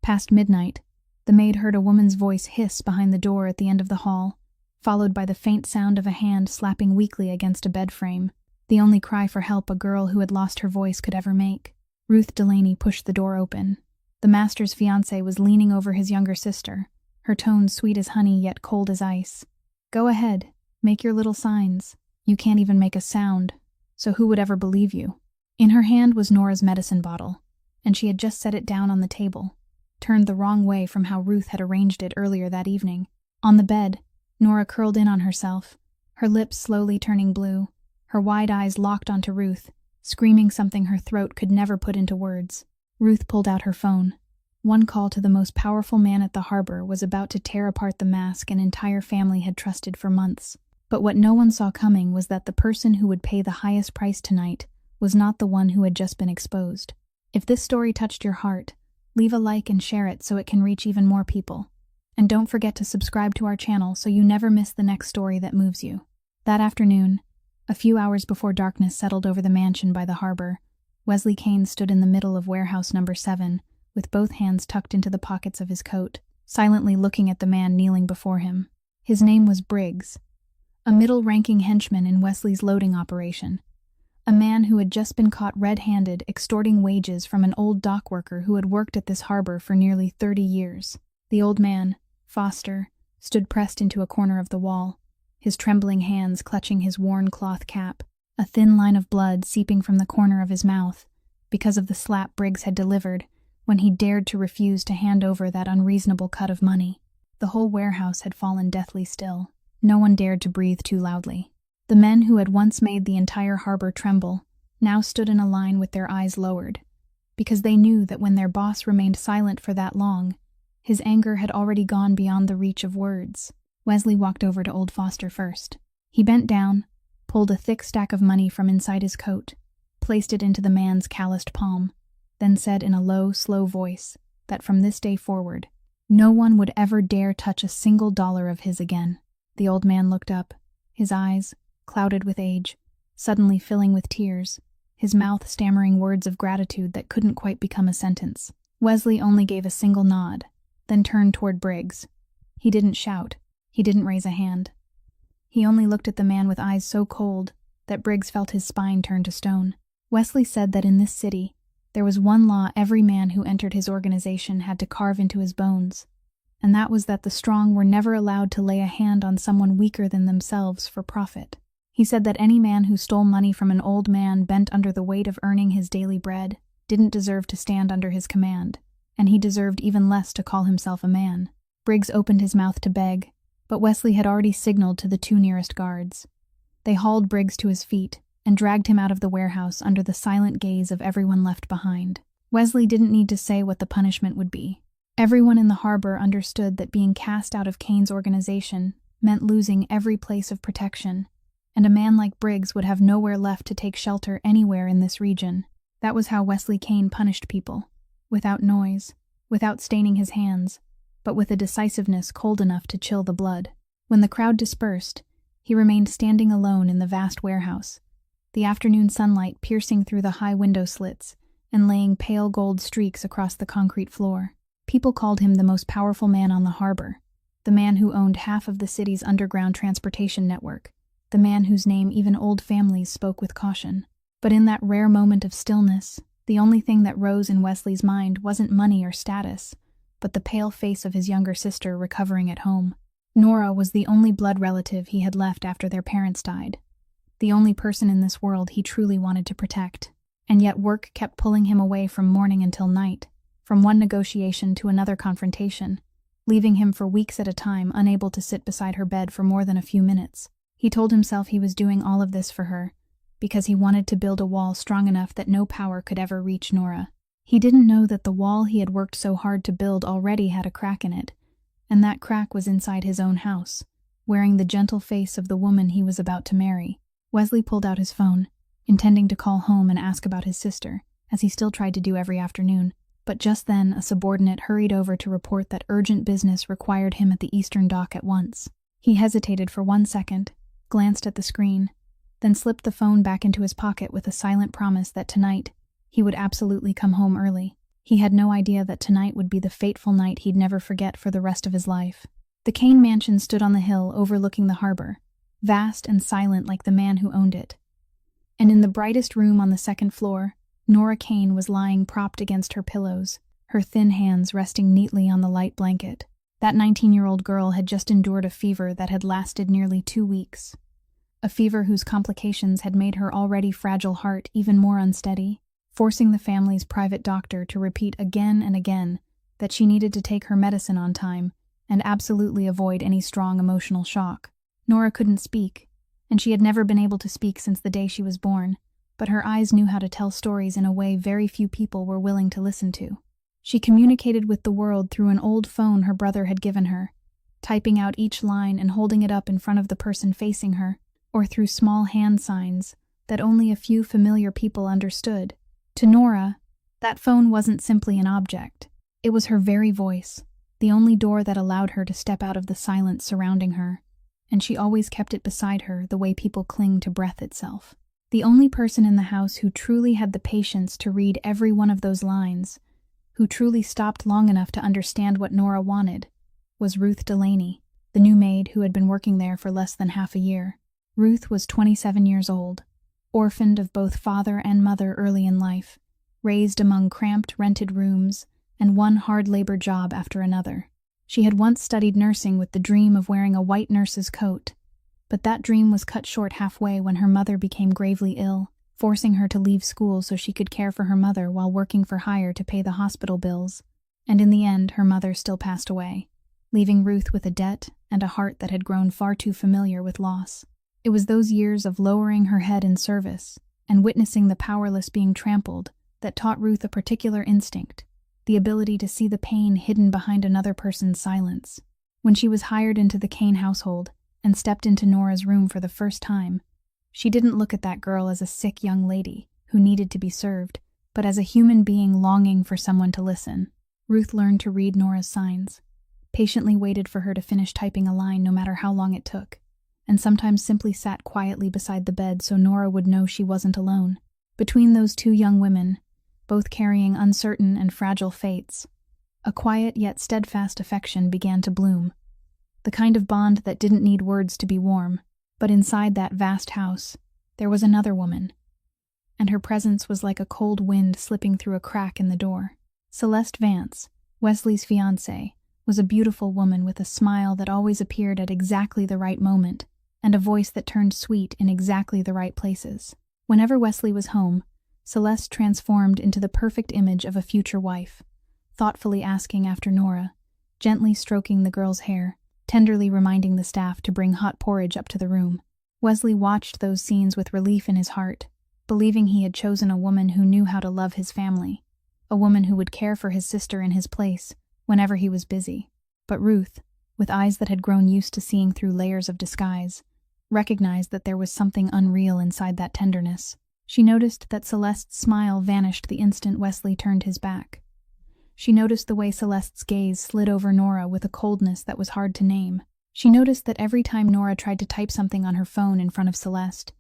Past midnight, the maid heard a woman's voice hiss behind the door at the end of the hall, followed by the faint sound of a hand slapping weakly against a bed frame, the only cry for help a girl who had lost her voice could ever make. Ruth Delaney pushed the door open. The master's fiancé was leaning over his younger sister, her tone sweet as honey yet cold as ice. "Go ahead, make your little signs. You can't even make a sound, so who would ever believe you?" In her hand was Nora's medicine bottle, and she had just set it down on the table, turned the wrong way from how Ruth had arranged it earlier that evening. On the bed, Nora curled in on herself, her lips slowly turning blue, her wide eyes locked onto Ruth, screaming something her throat could never put into words. Ruth pulled out her phone. One call to the most powerful man at the harbor was about to tear apart the mask an entire family had trusted for months. But what no one saw coming was that the person who would pay the highest price tonight was not the one who had just been exposed. If this story touched your heart, leave a like and share it so it can reach even more people. And don't forget to subscribe to our channel so you never miss the next story that moves you. That afternoon, a few hours before darkness settled over the mansion by the harbor, Wesley Kane stood in the middle of warehouse number 7, with both hands tucked into the pockets of his coat, silently looking at the man kneeling before him. His name was Briggs, a middle-ranking henchman in Wesley's loading operation, a man who had just been caught red-handed extorting wages from an old dock worker who had worked at this harbor for nearly 30 years. The old man, Foster, stood pressed into a corner of the wall, his trembling hands clutching his worn cloth cap, a thin line of blood seeping from the corner of his mouth because of the slap Briggs had delivered when he dared to refuse to hand over that unreasonable cut of money. The whole warehouse had fallen deathly still. No one dared to breathe too loudly. The men who had once made the entire harbor tremble now stood in a line with their eyes lowered, because they knew that when their boss remained silent for that long, his anger had already gone beyond the reach of words. Wesley walked over to old Foster first. He bent down, pulled a thick stack of money from inside his coat, placed it into the man's calloused palm, then said in a low, slow voice that from this day forward, no one would ever dare touch a single dollar of his again. The old man looked up, his eyes, clouded with age, suddenly filling with tears, his mouth stammering words of gratitude that couldn't quite become a sentence. Wesley only gave a single nod, then turned toward Briggs. He didn't shout. He didn't raise a hand. He only looked at the man with eyes so cold that Briggs felt his spine turn to stone. Wesley said that in this city, there was one law every man who entered his organization had to carve into his bones, and that was that the strong were never allowed to lay a hand on someone weaker than themselves for profit. He said that any man who stole money from an old man bent under the weight of earning his daily bread didn't deserve to stand under his command, and he deserved even less to call himself a man. Briggs opened his mouth to beg, but Wesley had already signaled to the 2 nearest guards. They hauled Briggs to his feet and dragged him out of the warehouse under the silent gaze of everyone left behind. Wesley didn't need to say what the punishment would be. Everyone in the harbor understood that being cast out of Kane's organization meant losing every place of protection, and a man like Briggs would have nowhere left to take shelter anywhere in this region. That was how Wesley Kane punished people, without noise, without staining his hands, but with a decisiveness cold enough to chill the blood. When the crowd dispersed, he remained standing alone in the vast warehouse, the afternoon sunlight piercing through the high window slits and laying pale gold streaks across the concrete floor. People called him the most powerful man on the harbor, the man who owned half of the city's underground transportation network, the man whose name even old families spoke with caution. But in that rare moment of stillness, the only thing that rose in Wesley's mind wasn't money or status, but the pale face of his younger sister recovering at home. Nora was the only blood relative he had left after their parents died, the only person in this world he truly wanted to protect. And yet work kept pulling him away from morning until night, from one negotiation to another confrontation, leaving him for weeks at a time unable to sit beside her bed for more than a few minutes. He told himself he was doing all of this for her, because he wanted to build a wall strong enough that no power could ever reach Nora. He didn't know that the wall he had worked so hard to build already had a crack in it, and that crack was inside his own house, wearing the gentle face of the woman he was about to marry. Wesley pulled out his phone, intending to call home and ask about his sister, as he still tried to do every afternoon. But just then, a subordinate hurried over to report that urgent business required him at the eastern dock at once. He hesitated for 1 second, glanced at the screen, then slipped the phone back into his pocket with a silent promise that tonight he would absolutely come home early. He had no idea that tonight would be the fateful night he'd never forget for the rest of his life. The Kane mansion stood on the hill overlooking the harbor, vast and silent like the man who owned it. And in the brightest room on the second floor, Nora Kane was lying propped against her pillows, her thin hands resting neatly on the light blanket. That 19-year-old girl had just endured a fever that had lasted nearly 2 weeks. A fever whose complications had made her already fragile heart even more unsteady, forcing the family's private doctor to repeat again and again that she needed to take her medicine on time and absolutely avoid any strong emotional shock. Nora couldn't speak, and she had never been able to speak since the day she was born, but her eyes knew how to tell stories in a way very few people were willing to listen to. She communicated with the world through an old phone her brother had given her, typing out each line and holding it up in front of the person facing her, or through small hand signs that only a few familiar people understood. To Nora, that phone wasn't simply an object. It was her very voice, the only door that allowed her to step out of the silence surrounding her, and she always kept it beside her the way people cling to breath itself. The only person in the house who truly had the patience to read every one of those lines, who truly stopped long enough to understand what Nora wanted, was Ruth Delaney, the new maid who had been working there for less than half a year. Ruth was 27 years old, orphaned of both father and mother early in life, raised among cramped rented rooms, and one hard labor job after another. She had once studied nursing with the dream of wearing a white nurse's coat, but that dream was cut short halfway when her mother became gravely ill, forcing her to leave school so she could care for her mother while working for hire to pay the hospital bills. And in the end, her mother still passed away, leaving Ruth with a debt and a heart that had grown far too familiar with loss. It was those years of lowering her head in service and witnessing the powerless being trampled that taught Ruth a particular instinct, the ability to see the pain hidden behind another person's silence. When she was hired into the Kane household and stepped into Nora's room for the first time, she didn't look at that girl as a sick young lady who needed to be served, but as a human being longing for someone to listen. Ruth learned to read Nora's signs, patiently waited for her to finish typing a line no matter how long it took, and sometimes simply sat quietly beside the bed so Nora would know she wasn't alone. Between those two young women, both carrying uncertain and fragile fates, a quiet yet steadfast affection began to bloom, the kind of bond that didn't need words to be warm. But inside that vast house, there was another woman, and her presence was like a cold wind slipping through a crack in the door. Celeste Vance, Wesley's fiancée, was a beautiful woman with a smile that always appeared at exactly the right moment, and a voice that turned sweet in exactly the right places. Whenever Wesley was home, Celeste transformed into the perfect image of a future wife, thoughtfully asking after Nora, gently stroking the girl's hair, tenderly reminding the staff to bring hot porridge up to the room. Wesley watched those scenes with relief in his heart, believing he had chosen a woman who knew how to love his family, a woman who would care for his sister in his place whenever he was busy. But Ruth, with eyes that had grown used to seeing through layers of disguise, recognized that there was something unreal inside that tenderness. She noticed that Celeste's smile vanished the instant Wesley turned his back. She noticed the way Celeste's gaze slid over Nora with a coldness that was hard to name. She noticed that every time Nora tried to type something on her phone in front of Celeste,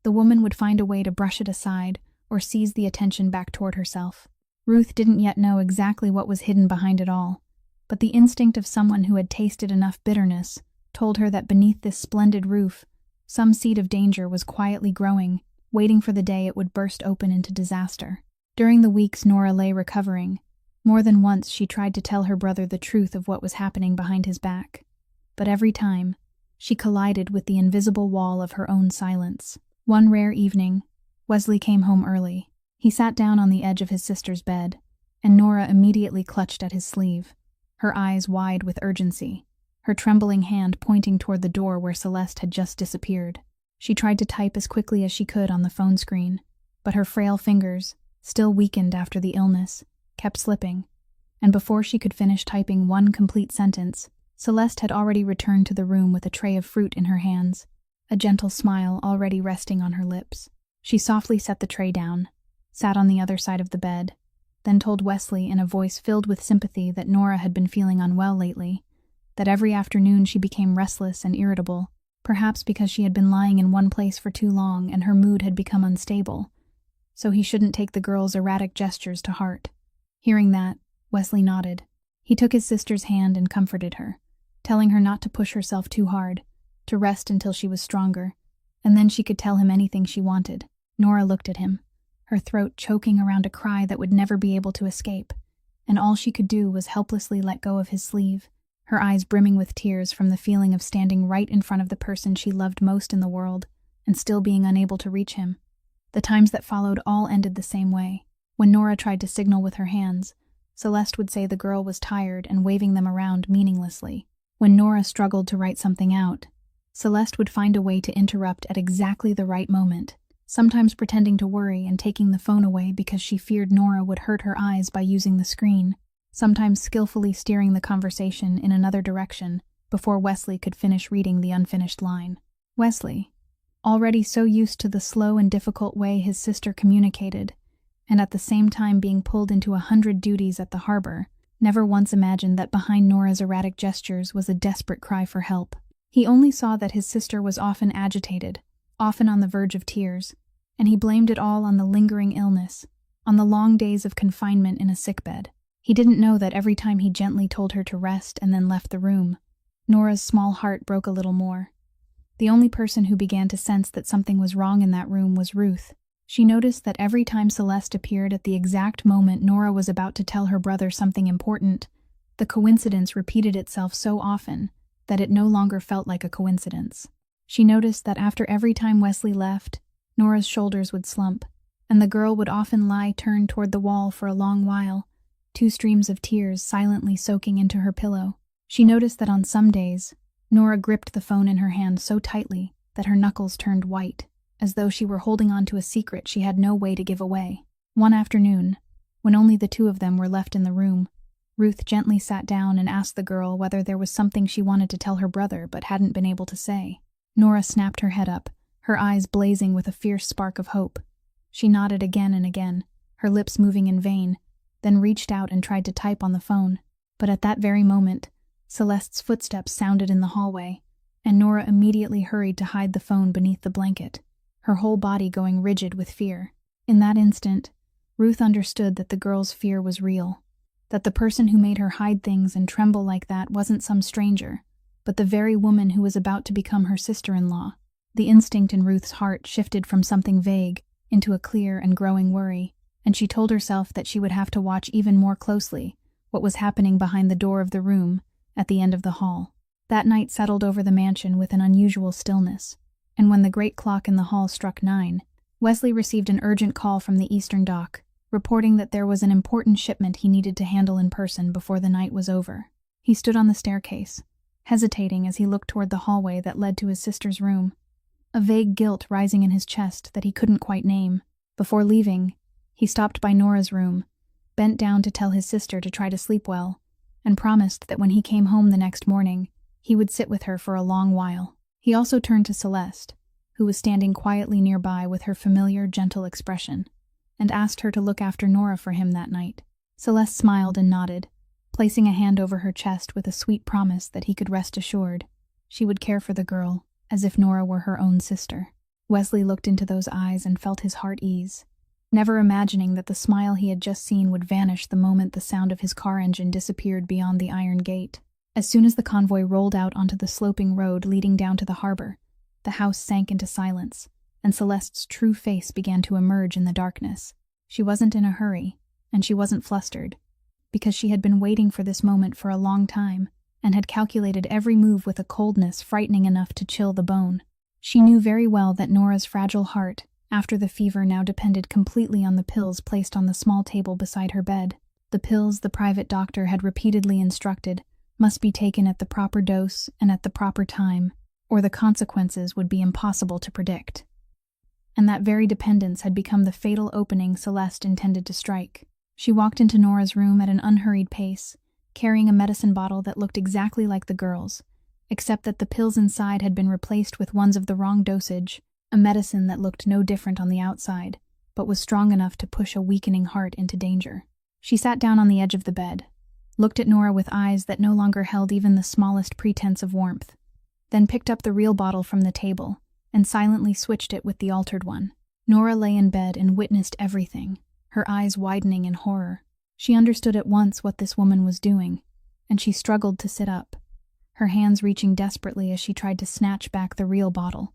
the woman would find a way to brush it aside or seize the attention back toward herself. Ruth didn't yet know exactly what was hidden behind it all, but the instinct of someone who had tasted enough bitterness told her that beneath this splendid roof, some seed of danger was quietly growing, waiting for the day it would burst open into disaster. During the weeks Nora lay recovering, more than once she tried to tell her brother the truth of what was happening behind his back. But every time, she collided with the invisible wall of her own silence. One rare evening, Wesley came home early. He sat down on the edge of his sister's bed, and Nora immediately clutched at his sleeve, her eyes wide with urgency, her trembling hand pointing toward the door where Celeste had just disappeared. She tried to type as quickly as she could on the phone screen, but her frail fingers, still weakened after the illness, kept slipping, and before she could finish typing one complete sentence, Celeste had already returned to the room with a tray of fruit in her hands, a gentle smile already resting on her lips. She softly set the tray down, sat on the other side of the bed, then told Wesley in a voice filled with sympathy that Nora had been feeling unwell lately, that every afternoon she became restless and irritable, perhaps because she had been lying in one place for too long and her mood had become unstable, so he shouldn't take the girl's erratic gestures to heart. Hearing that, Wesley nodded. He took his sister's hand and comforted her, telling her not to push herself too hard, to rest until she was stronger, and then she could tell him anything she wanted. Nora looked at him, her throat choking around a cry that would never be able to escape, and all she could do was helplessly let go of his sleeve, her eyes brimming with tears from the feeling of standing right in front of the person she loved most in the world and still being unable to reach him. The times that followed all ended the same way. When Nora tried to signal with her hands, Celeste would say the girl was tired and waving them around meaninglessly. When Nora struggled to write something out, Celeste would find a way to interrupt at exactly the right moment, sometimes pretending to worry and taking the phone away because she feared Nora would hurt her eyes by using the screen, sometimes skillfully steering the conversation in another direction before Wesley could finish reading the unfinished line. Wesley, already so used to the slow and difficult way his sister communicated, and at the same time being pulled into 100 duties at the harbor, never once imagined that behind Nora's erratic gestures was a desperate cry for help. He only saw that his sister was often agitated, often on the verge of tears, and he blamed it all on the lingering illness, on the long days of confinement in a sickbed. He didn't know that every time he gently told her to rest and then left the room, Nora's small heart broke a little more. The only person who began to sense that something was wrong in that room was Ruth. She noticed that every time Celeste appeared at the exact moment Nora was about to tell her brother something important, the coincidence repeated itself so often that it no longer felt like a coincidence. She noticed that after every time Wesley left, Nora's shoulders would slump, and the girl would often lie turned toward the wall for a long while, 2 streams of tears silently soaking into her pillow. She noticed that on some days, Nora gripped the phone in her hand so tightly that her knuckles turned white, as though she were holding on to a secret she had no way to give away. One afternoon, when only the 2 of them were left in the room, Ruth gently sat down and asked the girl whether there was something she wanted to tell her brother but hadn't been able to say. Nora snapped her head up, her eyes blazing with a fierce spark of hope. She nodded again and again, her lips moving in vain, then reached out and tried to type on the phone. But at that very moment, Celeste's footsteps sounded in the hallway, and Nora immediately hurried to hide the phone beneath the blanket, her whole body going rigid with fear. In that instant, Ruth understood that the girl's fear was real, that the person who made her hide things and tremble like that wasn't some stranger, but the very woman who was about to become her sister-in-law. The instinct in Ruth's heart shifted from something vague into a clear and growing worry, and she told herself that she would have to watch even more closely what was happening behind the door of the room at the end of the hall. That night settled over the mansion with an unusual stillness, and when the great clock in the hall struck 9, Wesley received an urgent call from the Eastern Dock, reporting that there was an important shipment he needed to handle in person before the night was over. He stood on the staircase, hesitating as he looked toward the hallway that led to his sister's room, a vague guilt rising in his chest that he couldn't quite name. Before leaving, he stopped by Nora's room, bent down to tell his sister to try to sleep well, and promised that when he came home the next morning, he would sit with her for a long while. He also turned to Celeste, who was standing quietly nearby with her familiar, gentle expression, and asked her to look after Nora for him that night. Celeste smiled and nodded, placing a hand over her chest with a sweet promise that he could rest assured she would care for the girl as if Nora were her own sister. Wesley looked into those eyes and felt his heart ease, never imagining that the smile he had just seen would vanish the moment the sound of his car engine disappeared beyond the iron gate. As soon as the convoy rolled out onto the sloping road leading down to the harbor, the house sank into silence, and Celeste's true face began to emerge in the darkness. She wasn't in a hurry, and she wasn't flustered, because she had been waiting for this moment for a long time, and had calculated every move with a coldness frightening enough to chill the bone. She knew very well that Nora's fragile heart, after the fever, now depended completely on the pills placed on the small table beside her bed. The pills the private doctor had repeatedly instructed must be taken at the proper dose and at the proper time, or the consequences would be impossible to predict. And that very dependence had become the fatal opening Celeste intended to strike. She walked into Nora's room at an unhurried pace, carrying a medicine bottle that looked exactly like the girl's, except that the pills inside had been replaced with ones of the wrong dosage, a medicine that looked no different on the outside, but was strong enough to push a weakening heart into danger. She sat down on the edge of the bed, looked at Nora with eyes that no longer held even the smallest pretense of warmth, then picked up the real bottle from the table and silently switched it with the altered one. Nora lay in bed and witnessed everything, her eyes widening in horror. She understood at once what this woman was doing, and she struggled to sit up, her hands reaching desperately as she tried to snatch back the real bottle,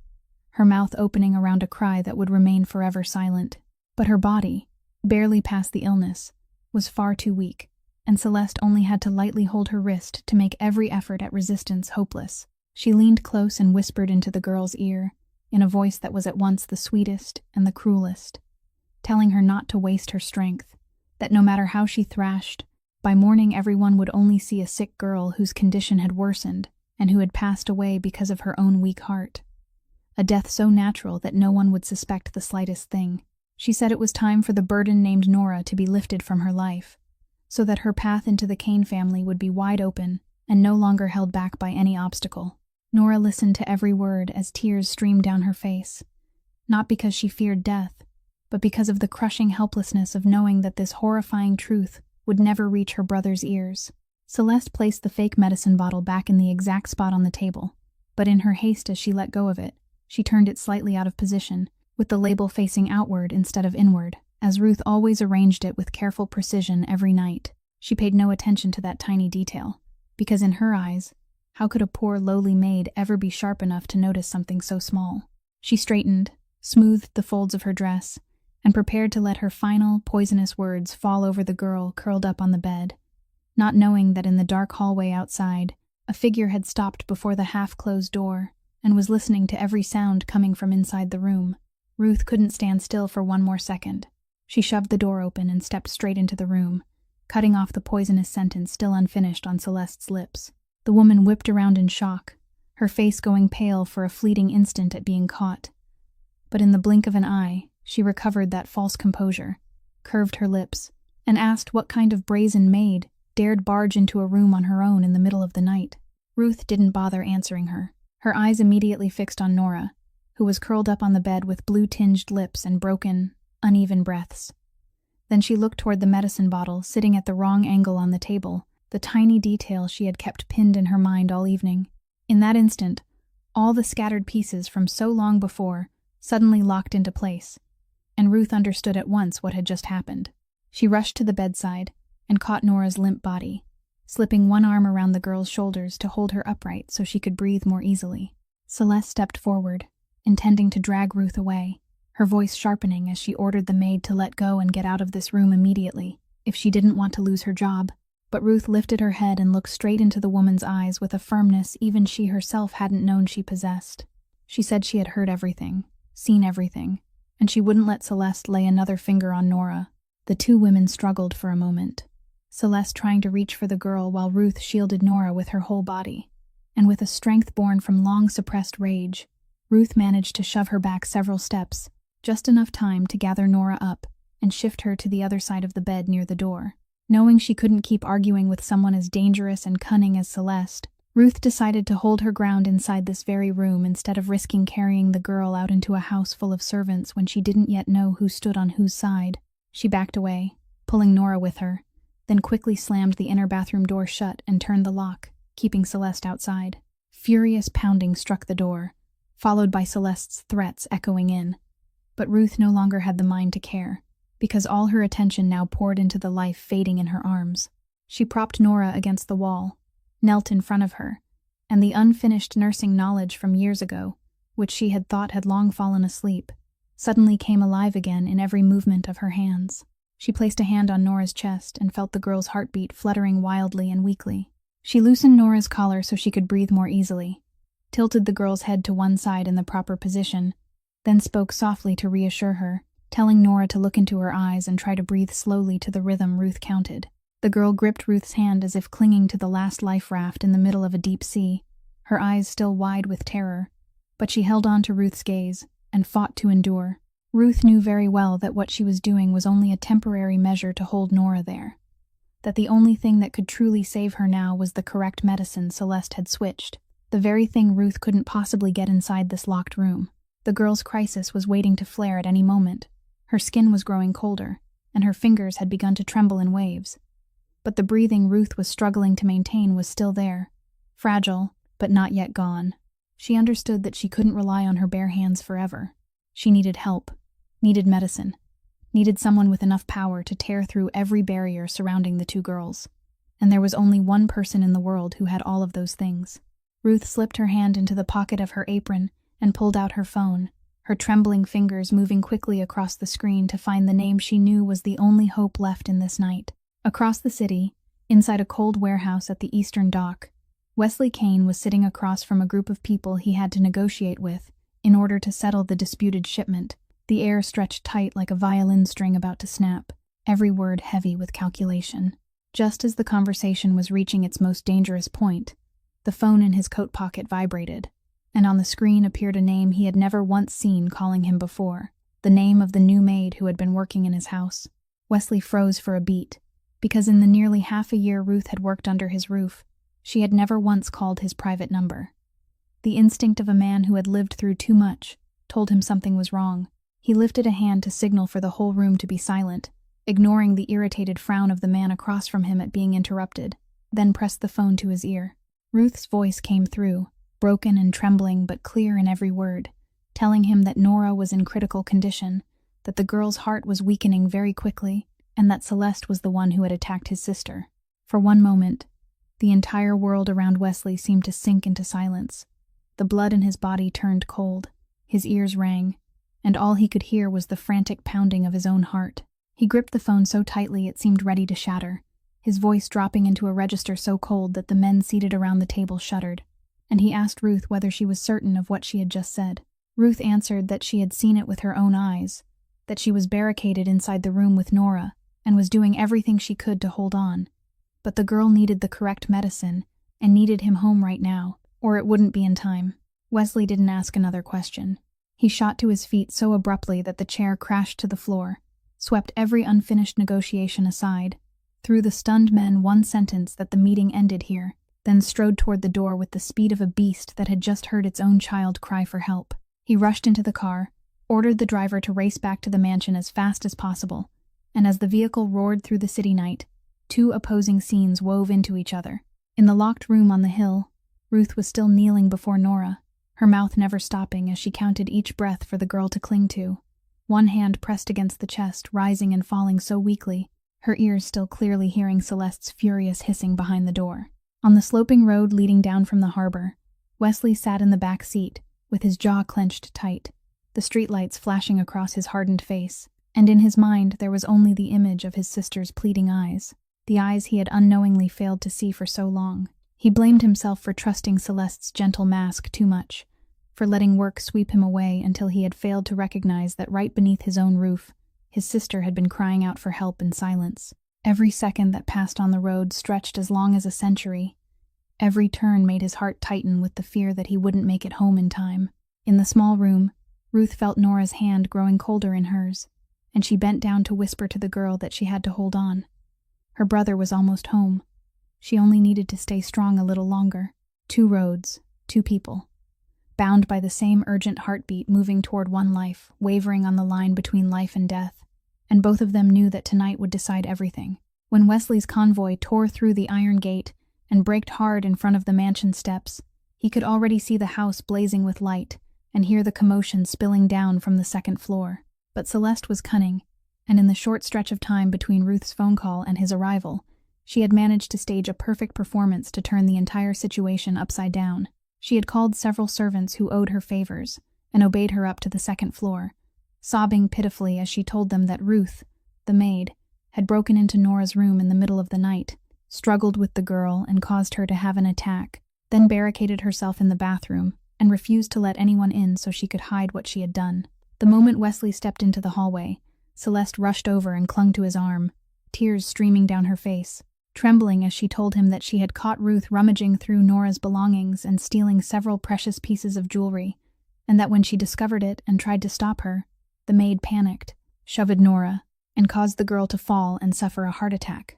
her mouth opening around a cry that would remain forever silent. But her body, barely past the illness, was far too weak, and Celeste only had to lightly hold her wrist to make every effort at resistance hopeless. She leaned close and whispered into the girl's ear, in a voice that was at once the sweetest and the cruelest, telling her not to waste her strength, that no matter how she thrashed, by morning everyone would only see a sick girl whose condition had worsened and who had passed away because of her own weak heart. A death so natural that no one would suspect the slightest thing. She said it was time for the burden named Nora to be lifted from her life, so that her path into the Kane family would be wide open and no longer held back by any obstacle. Nora listened to every word as tears streamed down her face, not because she feared death, but because of the crushing helplessness of knowing that this horrifying truth would never reach her brother's ears. Celeste placed the fake medicine bottle back in the exact spot on the table, but in her haste as she let go of it, she turned it slightly out of position, with the label facing outward instead of inward, as Ruth always arranged it with careful precision every night. She paid no attention to that tiny detail, because in her eyes, how could a poor lowly maid ever be sharp enough to notice something so small? She straightened, smoothed the folds of her dress, and prepared to let her final, poisonous words fall over the girl curled up on the bed, not knowing that in the dark hallway outside, a figure had stopped before the half-closed door and was listening to every sound coming from inside the room. Ruth couldn't stand still for one more second. She shoved the door open and stepped straight into the room, cutting off the poisonous sentence still unfinished on Celeste's lips. The woman whipped around in shock, her face going pale for a fleeting instant at being caught. But in the blink of an eye, she recovered that false composure, curved her lips, and asked what kind of brazen maid dared barge into a room on her own in the middle of the night. Ruth didn't bother answering her, her eyes immediately fixed on Nora, who was curled up on the bed with blue-tinged lips and broken, uneven breaths. Then she looked toward the medicine bottle sitting at the wrong angle on the table, the tiny detail she had kept pinned in her mind all evening. In that instant, all the scattered pieces from so long before suddenly locked into place, and Ruth understood at once what had just happened. She rushed to the bedside and caught Nora's limp body, slipping one arm around the girl's shoulders to hold her upright so she could breathe more easily. Celeste stepped forward, intending to drag Ruth away, her voice sharpening as she ordered the maid to let go and get out of this room immediately, if she didn't want to lose her job. But Ruth lifted her head and looked straight into the woman's eyes with a firmness even she herself hadn't known she possessed. She said she had heard everything, seen everything, and she wouldn't let Celeste lay another finger on Nora. The two women struggled for a moment, Celeste trying to reach for the girl while Ruth shielded Nora with her whole body. And with a strength born from long-suppressed rage, Ruth managed to shove her back several steps, just enough time to gather Nora up and shift her to the other side of the bed near the door. Knowing she couldn't keep arguing with someone as dangerous and cunning as Celeste, Ruth decided to hold her ground inside this very room instead of risking carrying the girl out into a house full of servants when she didn't yet know who stood on whose side. She backed away, pulling Nora with her, then quickly slammed the inner bathroom door shut and turned the lock, keeping Celeste outside. Furious pounding struck the door, followed by Celeste's threats echoing in. But Ruth no longer had the mind to care, because all her attention now poured into the life fading in her arms. She propped Nora against the wall, knelt in front of her, and the unfinished nursing knowledge from years ago, which she had thought had long fallen asleep, suddenly came alive again in every movement of her hands. She placed a hand on Nora's chest and felt the girl's heartbeat fluttering wildly and weakly. She loosened Nora's collar so she could breathe more easily, tilted the girl's head to one side in the proper position, then spoke softly to reassure her, telling Nora to look into her eyes and try to breathe slowly to the rhythm Ruth counted. The girl gripped Ruth's hand as if clinging to the last life raft in the middle of a deep sea, her eyes still wide with terror, but she held on to Ruth's gaze and fought to endure. Ruth knew very well that what she was doing was only a temporary measure to hold Nora there, that the only thing that could truly save her now was the correct medicine Celeste had switched, the very thing Ruth couldn't possibly get inside this locked room. The girl's crisis was waiting to flare at any moment. Her skin was growing colder, and her fingers had begun to tremble in waves. But the breathing Ruth was struggling to maintain was still there, fragile, but not yet gone. She understood that she couldn't rely on her bare hands forever. She needed help, needed medicine. needed someone with enough power to tear through every barrier surrounding the two girls. And there was only one person in the world who had all of those things. Ruth slipped her hand into the pocket of her apron and pulled out her phone, her trembling fingers moving quickly across the screen to find the name she knew was the only hope left in this night. Across the city, inside a cold warehouse at the Eastern Dock, Wesley Kane was sitting across from a group of people he had to negotiate with in order to settle the disputed shipment, the air stretched tight like a violin string about to snap, every word heavy with calculation. Just as the conversation was reaching its most dangerous point, the phone in his coat pocket vibrated, and on the screen appeared a name he had never once seen calling him before, the name of the new maid who had been working in his house. Wesley froze for a beat, because in the nearly half a year Ruth had worked under his roof, she had never once called his private number. The instinct of a man who had lived through too much told him something was wrong. He lifted a hand to signal for the whole room to be silent, ignoring the irritated frown of the man across from him at being interrupted, then pressed the phone to his ear. Ruth's voice came through, broken and trembling but clear in every word, telling him that Nora was in critical condition, that the girl's heart was weakening very quickly, and that Celeste was the one who had attacked his sister. For one moment, the entire world around Wesley seemed to sink into silence. The blood in his body turned cold, his ears rang, and all he could hear was the frantic pounding of his own heart. He gripped the phone so tightly it seemed ready to shatter, his voice dropping into a register so cold that the men seated around the table shuddered, and he asked Ruth whether she was certain of what she had just said. Ruth answered that she had seen it with her own eyes, that she was barricaded inside the room with Nora, and was doing everything she could to hold on. But the girl needed the correct medicine, and needed him home right now, or it wouldn't be in time. Wesley didn't ask another question. He shot to his feet so abruptly that the chair crashed to the floor, swept every unfinished negotiation aside, threw the stunned men one sentence that the meeting ended here, then strode toward the door with the speed of a beast that had just heard its own child cry for help. He rushed into the car, ordered the driver to race back to the mansion as fast as possible, and as the vehicle roared through the city night, two opposing scenes wove into each other. In the locked room on the hill, Ruth was still kneeling before Nora, her mouth never stopping as she counted each breath for the girl to cling to, one hand pressed against the chest, rising and falling so weakly, her ears still clearly hearing Celeste's furious hissing behind the door. On the sloping road leading down from the harbor, Wesley sat in the back seat, with his jaw clenched tight, the streetlights flashing across his hardened face, and in his mind there was only the image of his sister's pleading eyes, the eyes he had unknowingly failed to see for so long. He blamed himself for trusting Celeste's gentle mask too much, for letting work sweep him away until he had failed to recognize that right beneath his own roof, his sister had been crying out for help in silence. Every second that passed on the road stretched as long as a century. Every turn made his heart tighten with the fear that he wouldn't make it home in time. In the small room, Ruth felt Nora's hand growing colder in hers, and she bent down to whisper to the girl that she had to hold on. Her brother was almost home. She only needed to stay strong a little longer. Two roads, two people, bound by the same urgent heartbeat moving toward one life, wavering on the line between life and death, and both of them knew that tonight would decide everything. When Wesley's convoy tore through the iron gate and braked hard in front of the mansion steps, he could already see the house blazing with light and hear the commotion spilling down from the second floor. But Celeste was cunning, and in the short stretch of time between Ruth's phone call and his arrival, she had managed to stage a perfect performance to turn the entire situation upside down. She had called several servants who owed her favors and obeyed her up to the second floor, sobbing pitifully as she told them that Ruth, the maid, had broken into Nora's room in the middle of the night, struggled with the girl and caused her to have an attack, then barricaded herself in the bathroom and refused to let anyone in so she could hide what she had done. The moment Wesley stepped into the hallway, Celeste rushed over and clung to his arm, tears streaming down her face, trembling as she told him that she had caught Ruth rummaging through Nora's belongings and stealing several precious pieces of jewelry, and that when she discovered it and tried to stop her, the maid panicked, shoved Nora, and caused the girl to fall and suffer a heart attack.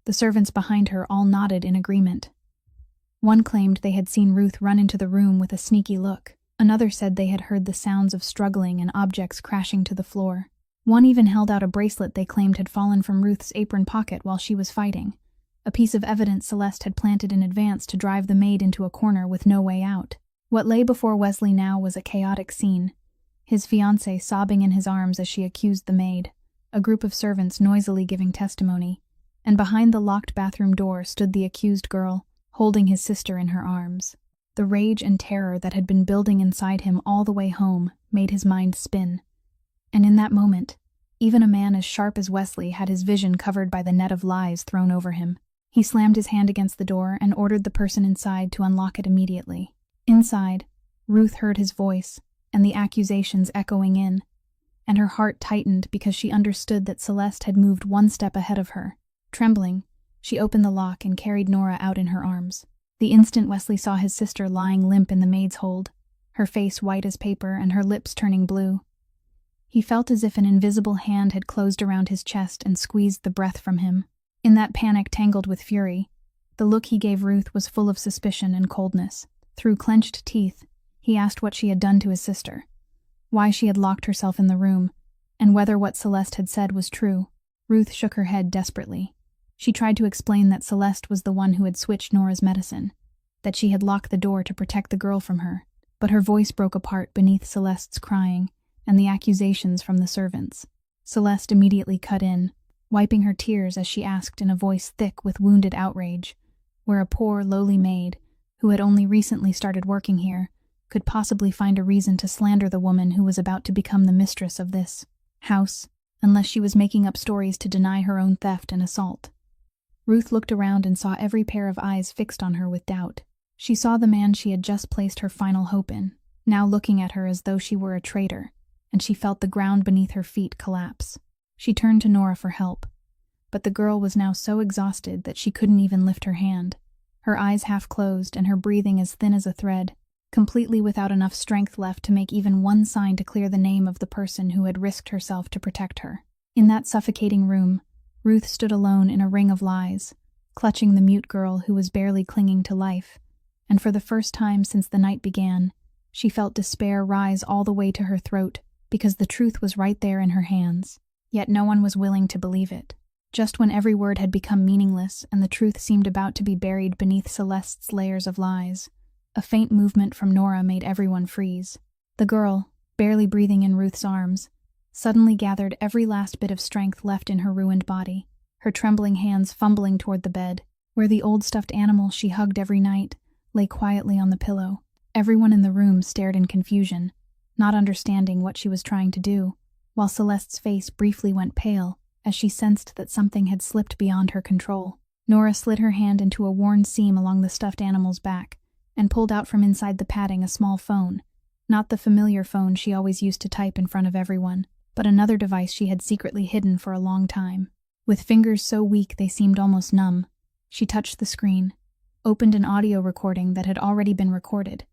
The servants behind her all nodded in agreement. One claimed they had seen Ruth run into the room with a sneaky look. Another said they had heard the sounds of struggling and objects crashing to the floor. One even held out a bracelet they claimed had fallen from Ruth's apron pocket while she was fighting, a piece of evidence Celeste had planted in advance to drive the maid into a corner with no way out. What lay before Wesley now was a chaotic scene, his fiancée sobbing in his arms as she accused the maid, a group of servants noisily giving testimony, and behind the locked bathroom door stood the accused girl, holding his sister in her arms. The rage and terror that had been building inside him all the way home made his mind spin. And in that moment, even a man as sharp as Wesley had his vision covered by the net of lies thrown over him. He slammed his hand against the door and ordered the person inside to unlock it immediately. Inside, Ruth heard his voice and the accusations echoing in, and her heart tightened because she understood that Celeste had moved one step ahead of her. Trembling, she opened the lock and carried Nora out in her arms. The instant Wesley saw his sister lying limp in the maid's hold, her face white as paper and her lips turning blue, he felt as if an invisible hand had closed around his chest and squeezed the breath from him. In that panic tangled with fury, the look he gave Ruth was full of suspicion and coldness. Through clenched teeth, he asked what she had done to his sister, why she had locked herself in the room, and whether what Celeste had said was true. Ruth shook her head desperately. She tried to explain that Celeste was the one who had switched Nora's medicine, that she had locked the door to protect the girl from her, but her voice broke apart beneath Celeste's crying and the accusations from the servants. Celeste immediately cut in, wiping her tears as she asked in a voice thick with wounded outrage, where a poor, lowly maid, who had only recently started working here, could possibly find a reason to slander the woman who was about to become the mistress of this house, unless she was making up stories to deny her own theft and assault. Ruth looked around and saw every pair of eyes fixed on her with doubt. She saw the man she had just placed her final hope in, now looking at her as though she were a traitor, and she felt the ground beneath her feet collapse. She turned to Nora for help, but the girl was now so exhausted that she couldn't even lift her hand, her eyes half closed and her breathing as thin as a thread, completely without enough strength left to make even one sign to clear the name of the person who had risked herself to protect her. In that suffocating room, Ruth stood alone in a ring of lies, clutching the mute girl who was barely clinging to life, and for the first time since the night began, she felt despair rise all the way to her throat because the truth was right there in her hands. Yet no one was willing to believe it. Just when every word had become meaningless and the truth seemed about to be buried beneath Celeste's layers of lies, a faint movement from Nora made everyone freeze. The girl, barely breathing in Ruth's arms, suddenly gathered every last bit of strength left in her ruined body, her trembling hands fumbling toward the bed, where the old stuffed animal she hugged every night lay quietly on the pillow. Everyone in the room stared in confusion, not understanding what she was trying to do, while Celeste's face briefly went pale as she sensed that something had slipped beyond her control. Nora slid her hand into a worn seam along the stuffed animal's back and pulled out from inside the padding a small phone, not the familiar phone she always used to type in front of everyone, but another device she had secretly hidden for a long time. With fingers so weak they seemed almost numb, she touched the screen, opened an audio recording that had already been recorded,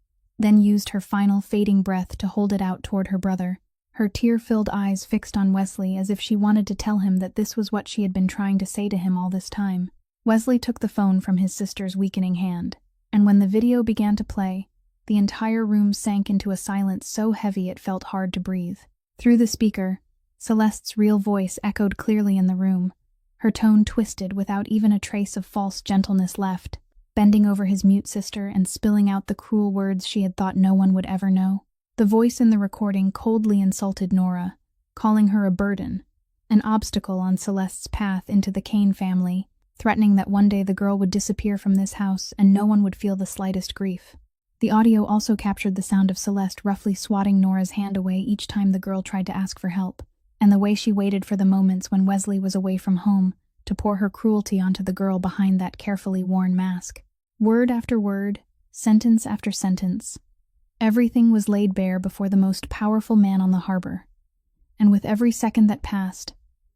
then used her final fading breath to hold it out toward her brother, her tear-filled eyes fixed on Wesley as if she wanted to tell him that this was what she had been trying to say to him all this time. Wesley took the phone from his sister's weakening hand, and when the video began to play, the entire room sank into a silence so heavy it felt hard to breathe. Through the speaker, Celeste's real voice echoed clearly in the room, her tone twisted without even a trace of false gentleness left, bending over his mute sister and spilling out the cruel words she had thought no one would ever know. The voice in the recording coldly insulted Nora, calling her a burden, an obstacle on Celeste's path into the Kane family, threatening that one day the girl would disappear from this house and no one would feel the slightest grief. The audio also captured the sound of Celeste roughly swatting Nora's hand away each time the girl tried to ask for help, and the way she waited for the moments when Wesley was away from home to pour her cruelty onto the girl behind that carefully worn mask. Word after word, sentence after sentence, everything was laid bare before the most powerful man on the harbor. And with every second that passed,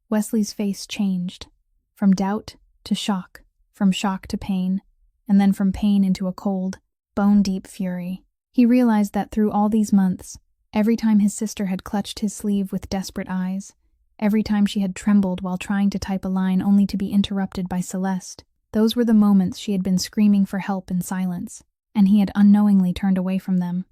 Wesley's face changed, from doubt to shock, from shock to pain, and then from pain into a cold, bone-deep fury. He realized that through all these months, every time his sister had clutched his sleeve with desperate eyes, every time she had trembled while trying to type a line only to be interrupted by Celeste, those were the moments she had been screaming for help in silence, and he had unknowingly turned away from them.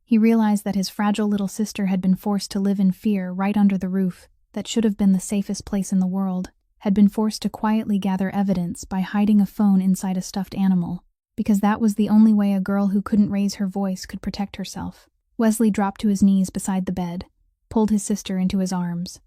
He realized that his fragile little sister had been forced to live in fear right under the roof that should have been the safest place in the world, had been forced to quietly gather evidence by hiding a phone inside a stuffed animal, because that was the only way a girl who couldn't raise her voice could protect herself. Wesley dropped to his knees beside the bed, pulled his sister into his arms,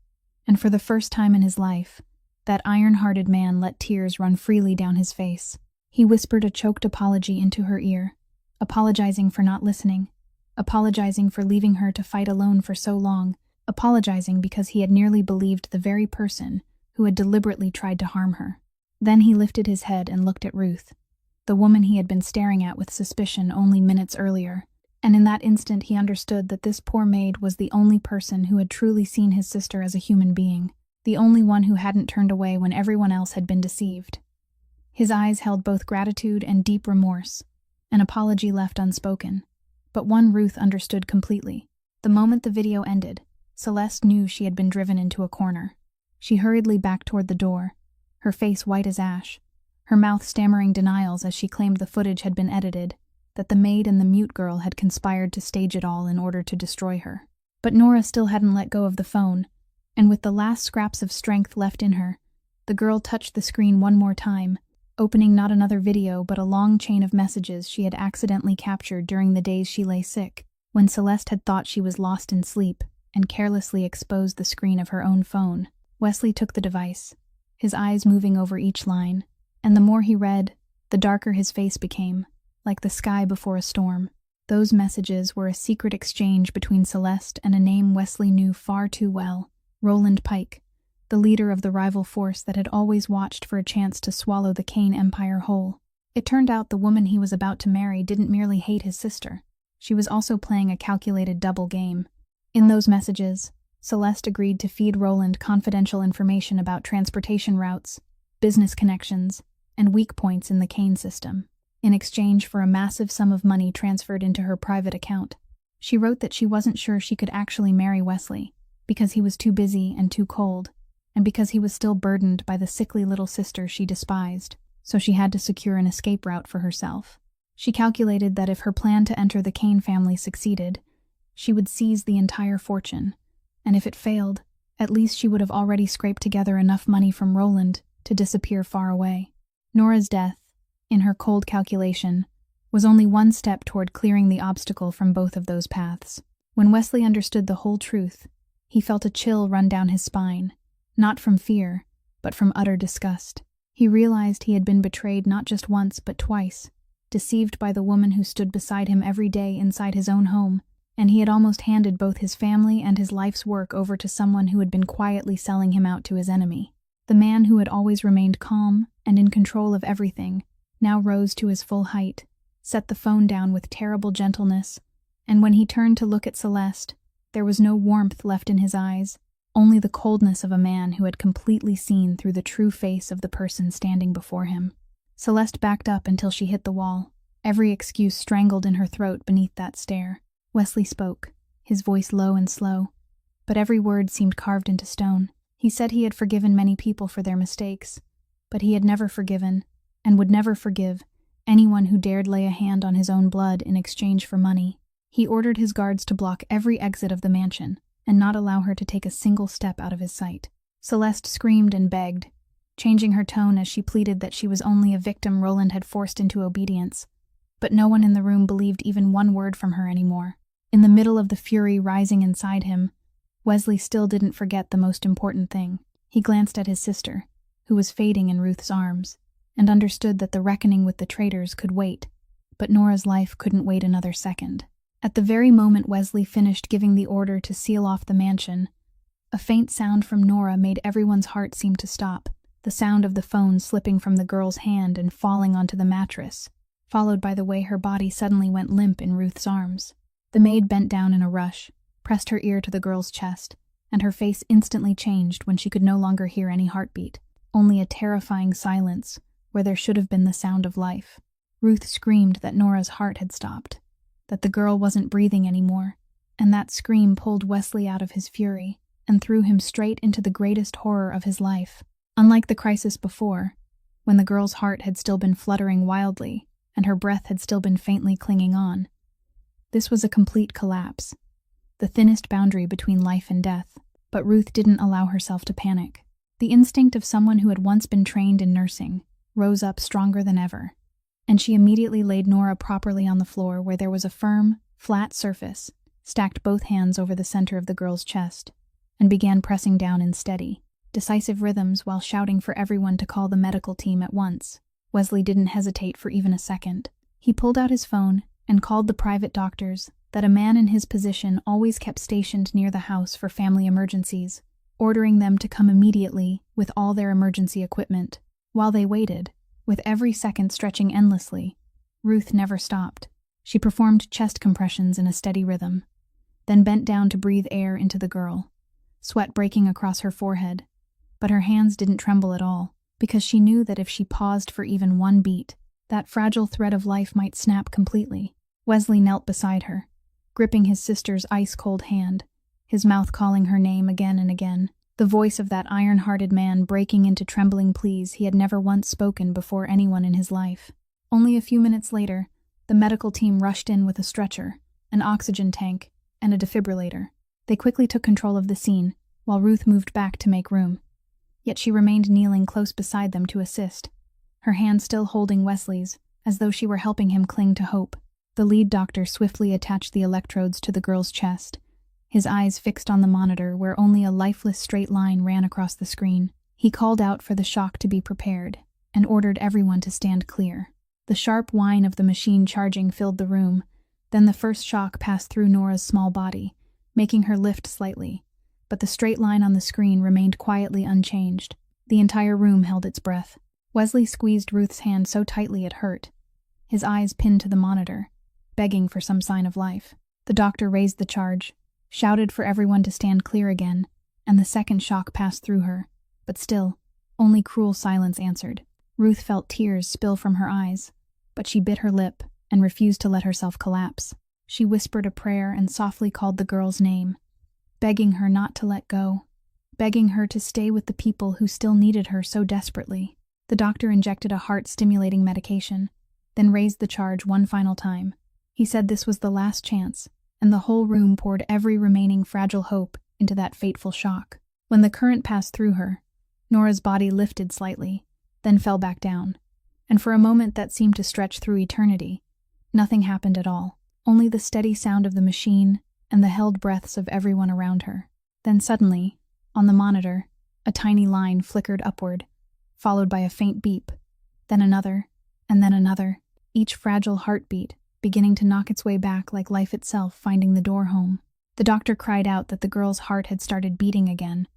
And for the first time in his life, that iron-hearted man let tears run freely down his face. He whispered a choked apology into her ear, apologizing for not listening, apologizing for leaving her to fight alone for so long, apologizing because he had nearly believed the very person who had deliberately tried to harm her. Then he lifted his head and looked at Ruth, the woman he had been staring at with suspicion only minutes earlier, and in that instant he understood that this poor maid was the only person who had truly seen his sister as a human being, the only one who hadn't turned away when everyone else had been deceived. His eyes held both gratitude and deep remorse, an apology left unspoken, but one Ruth understood completely. The moment the video ended, Celeste knew she had been driven into a corner. She hurriedly backed toward the door, her face white as ash, her mouth stammering denials as she claimed the footage had been edited, that the maid and the mute girl had conspired to stage it all in order to destroy her. But Nora still hadn't let go of the phone, and with the last scraps of strength left in her, the girl touched the screen one more time, opening not another video but a long chain of messages she had accidentally captured during the days she lay sick, when Celeste had thought she was lost in sleep and carelessly exposed the screen of her own phone. Wesley took the device, his eyes moving over each line, and the more he read, the darker his face became, like the sky before a storm. Those messages were a secret exchange between Celeste and a name Wesley knew far too well, Roland Pike, the leader of the rival force that had always watched for a chance to swallow the Kane Empire whole. It turned out the woman he was about to marry didn't merely hate his sister. She was also playing a calculated double game. In those messages, Celeste agreed to feed Roland confidential information about transportation routes, business connections, and weak points in the Kane system, in exchange for a massive sum of money transferred into her private account. She wrote that she wasn't sure she could actually marry Wesley, because he was too busy and too cold, and because he was still burdened by the sickly little sister she despised, so she had to secure an escape route for herself. She calculated that if her plan to enter the Kane family succeeded, she would seize the entire fortune, and if it failed, at least she would have already scraped together enough money from Roland to disappear far away. Nora's death, in her cold calculation, was only one step toward clearing the obstacle from both of those paths. When Wesley understood the whole truth, he felt a chill run down his spine, not from fear, but from utter disgust. He realized he had been betrayed not just once but twice, deceived by the woman who stood beside him every day inside his own home, and he had almost handed both his family and his life's work over to someone who had been quietly selling him out to his enemy. The man who had always remained calm and in control of everything now rose to his full height, set the phone down with terrible gentleness, and when he turned to look at Celeste, there was no warmth left in his eyes, only the coldness of a man who had completely seen through the true face of the person standing before him. Celeste backed up until she hit the wall, every excuse strangled in her throat beneath that stare. Wesley spoke, his voice low and slow, but every word seemed carved into stone. He said he had forgiven many people for their mistakes, but he had never forgiven, and would never forgive, anyone who dared lay a hand on his own blood in exchange for money. He ordered his guards to block every exit of the mansion, and not allow her to take a single step out of his sight. Celeste screamed and begged, changing her tone as she pleaded that she was only a victim Roland had forced into obedience, but no one in the room believed even one word from her anymore. In the middle of the fury rising inside him, Wesley still didn't forget the most important thing. He glanced at his sister, who was fading in Ruth's arms, and understood that the reckoning with the traitors could wait, but Nora's life couldn't wait another second. At the very moment Wesley finished giving the order to seal off the mansion, a faint sound from Nora made everyone's heart seem to stop, the sound of the phone slipping from the girl's hand and falling onto the mattress, followed by the way her body suddenly went limp in Ruth's arms. The maid bent down in a rush, pressed her ear to the girl's chest, and her face instantly changed when she could no longer hear any heartbeat, only a terrifying silence where there should have been the sound of life. Ruth screamed that Nora's heart had stopped, that the girl wasn't breathing anymore, and that scream pulled Wesley out of his fury and threw him straight into the greatest horror of his life. Unlike the crisis before, when the girl's heart had still been fluttering wildly and her breath had still been faintly clinging on, this was a complete collapse, the thinnest boundary between life and death. But Ruth didn't allow herself to panic. The instinct of someone who had once been trained in nursing rose up stronger than ever, and she immediately laid Nora properly on the floor where there was a firm, flat surface, stacked both hands over the center of the girl's chest. and began pressing down in steady, decisive rhythms while shouting for everyone to call the medical team at once. Wesley didn't hesitate for even a second. He pulled out his phone and called the private doctors that a man in his position always kept stationed near the house for family emergencies, ordering them to come immediately with all their emergency equipment. While they waited, with every second stretching endlessly, Ruth never stopped. She performed chest compressions in a steady rhythm, then bent down to breathe air into the girl, sweat breaking across her forehead. But her hands didn't tremble at all, because she knew that if she paused for even one beat, that fragile thread of life might snap completely. Wesley knelt beside her, gripping his sister's ice-cold hand, his mouth calling her name again and again, the voice of that iron-hearted man breaking into trembling pleas he had never once spoken before anyone in his life. Only a few minutes later, the medical team rushed in with a stretcher, an oxygen tank, and a defibrillator. They quickly took control of the scene, while Ruth moved back to make room. Yet she remained kneeling close beside them to assist, her hand still holding Wesley's, as though she were helping him cling to hope. The lead doctor swiftly attached the electrodes to the girl's chest, his eyes fixed on the monitor where only a lifeless straight line ran across the screen. He called out for the shock to be prepared, and ordered everyone to stand clear. The sharp whine of the machine charging filled the room, then the first shock passed through Nora's small body, making her lift slightly, but the straight line on the screen remained quietly unchanged. The entire room held its breath. Wesley squeezed Ruth's hand so tightly it hurt, his eyes pinned to the monitor, begging for some sign of life. The doctor raised the charge, shouted for everyone to stand clear again, and the second shock passed through her, but still, only cruel silence answered. Ruth felt tears spill from her eyes, but she bit her lip and refused to let herself collapse. She whispered a prayer and softly called the girl's name, begging her not to let go, begging her to stay with the people who still needed her so desperately. The doctor injected a heart-stimulating medication, then raised the charge one final time. He said this was the last chance, and the whole room poured every remaining fragile hope into that fateful shock. When the current passed through her, Nora's body lifted slightly, then fell back down, and for a moment that seemed to stretch through eternity, nothing happened at all, only the steady sound of the machine and the held breaths of everyone around her. Then suddenly, on the monitor, a tiny line flickered upward, followed by a faint beep, then another, and then another, each fragile heartbeat beginning to knock its way back like life itself finding the door home. The doctor cried out that the girl's heart had started beating again,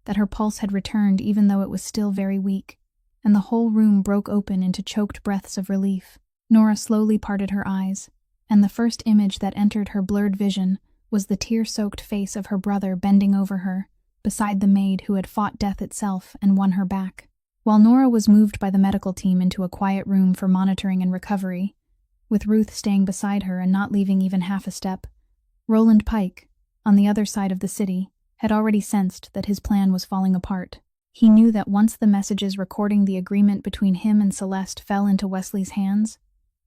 that her pulse had returned even though it was still very weak, and the whole room broke open into choked breaths of relief. Nora slowly parted her eyes, and the first image that entered her blurred vision was the tear-soaked face of her brother bending over her, beside the maid who had fought death itself and won her back. While Nora was moved by the medical team into a quiet room for monitoring and recovery, with Ruth staying beside her and not leaving even half a step, Roland Pike, on the other side of the city, had already sensed that his plan was falling apart. He knew that once the messages recording the agreement between him and Celeste fell into Wesley's hands,